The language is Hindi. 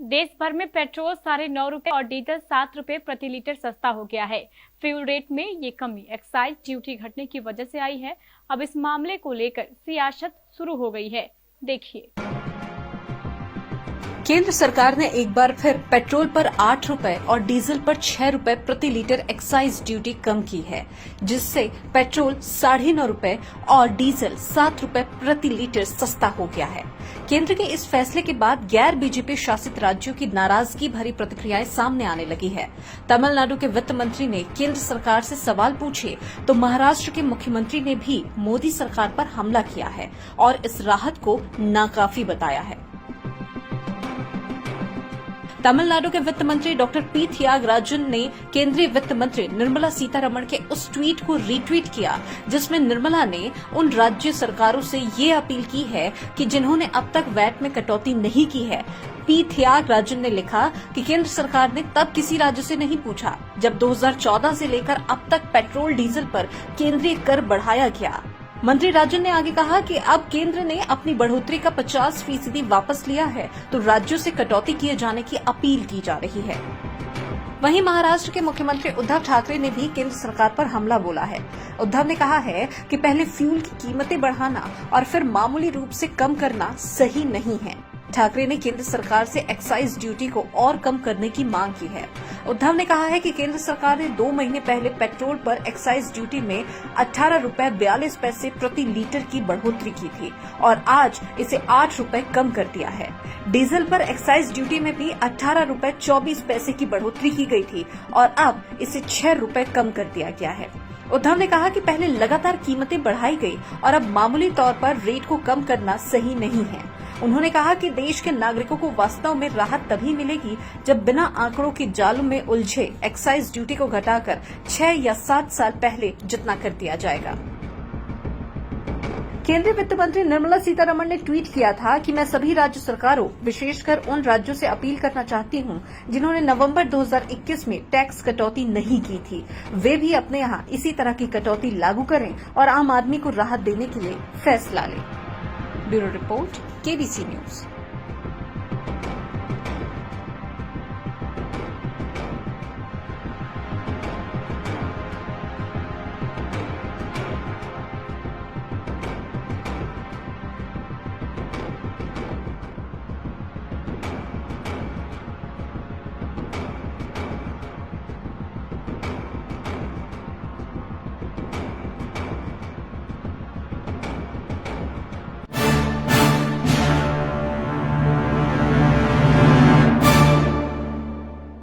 देश भर में पेट्रोल 9.5 रुपए और डीजल 7 रुपए प्रति लीटर सस्ता हो गया है। फ्यूल रेट में ये कमी एक्साइज ड्यूटी घटने की वजह से आई है। अब इस मामले को लेकर सियासत शुरू हो गई है। देखिए, केंद्र सरकार ने एक बार फिर पेट्रोल पर 8 रुपए और डीजल पर 6 रुपए प्रति लीटर एक्साइज ड्यूटी कम की है, जिससे पेट्रोल 9.5 रुपए और डीजल 7 रुपए प्रति लीटर सस्ता हो गया है। केंद्र के इस फैसले के बाद गैर बीजेपी शासित राज्यों की नाराजगी भरी प्रतिक्रियाएं सामने आने लगी है। तमिलनाडु के वित्त मंत्री ने केंद्र सरकार से सवाल पूछे तो महाराष्ट्र के मुख्यमंत्री ने भी मोदी सरकार पर हमला किया है और इस राहत को नाकाफी बताया है। तमिलनाडु के वित्त मंत्री डॉक्टर पी थियागराजन ने केंद्रीय वित्त मंत्री निर्मला सीतारमण के उस ट्वीट को रीट्वीट किया जिसमें निर्मला ने उन राज्य सरकारों से ये अपील की है कि जिन्होंने अब तक वैट में कटौती नहीं की है। पी थियागराजन ने लिखा कि केंद्र सरकार ने तब किसी राज्य से नहीं पूछा जब 2014 से लेकर अब तक पेट्रोल डीजल पर केंद्रीय कर बढ़ाया गया। मंत्री राजन ने आगे कहा कि अब केंद्र ने अपनी बढ़ोतरी का 50% वापस लिया है तो राज्यों से कटौती किए जाने की अपील की जा रही है। वहीं महाराष्ट्र के मुख्यमंत्री उद्धव ठाकरे ने भी केंद्र सरकार पर हमला बोला है। उद्धव ने कहा है कि पहले फ्यूल की कीमतें बढ़ाना और फिर मामूली रूप से कम करना सही नहीं है। ठाकरे ने केंद्र सरकार से एक्साइज ड्यूटी को और कम करने की मांग की है। उद्धव ने कहा है कि केंद्र सरकार ने 2 महीने पहले पेट्रोल पर एक्साइज ड्यूटी में 18 रुपए 42 पैसे प्रति लीटर की बढ़ोतरी की थी और आज इसे 8 रुपए कम कर दिया है। डीजल पर एक्साइज ड्यूटी में भी 18 रुपए 24 पैसे की बढ़ोतरी की गई थी और अब इसे 6 रुपए कम कर दिया गया है। उद्धव ने कहा कि पहले लगातार कीमतें बढ़ाई गई और अब मामूली तौर पर रेट को कम करना सही नहीं है। उन्होंने कहा कि देश के नागरिकों को वास्तव में राहत तभी मिलेगी जब बिना आंकड़ों के जालों में उलझे एक्साइज ड्यूटी को घटाकर 6 या 7 साल पहले जितना कर दिया जाएगा। केंद्रीय वित्त मंत्री निर्मला सीतारमण ने ट्वीट किया था कि मैं सभी राज्य सरकारों, विशेषकर उन राज्यों से अपील करना चाहती हूं जिन्होंने नवंबर 2021 में टैक्स कटौती नहीं की थी, वे भी अपने यहां इसी तरह की कटौती लागू करें और आम आदमी को राहत देने के लिए फैसला लें। Bureau report, KBC news.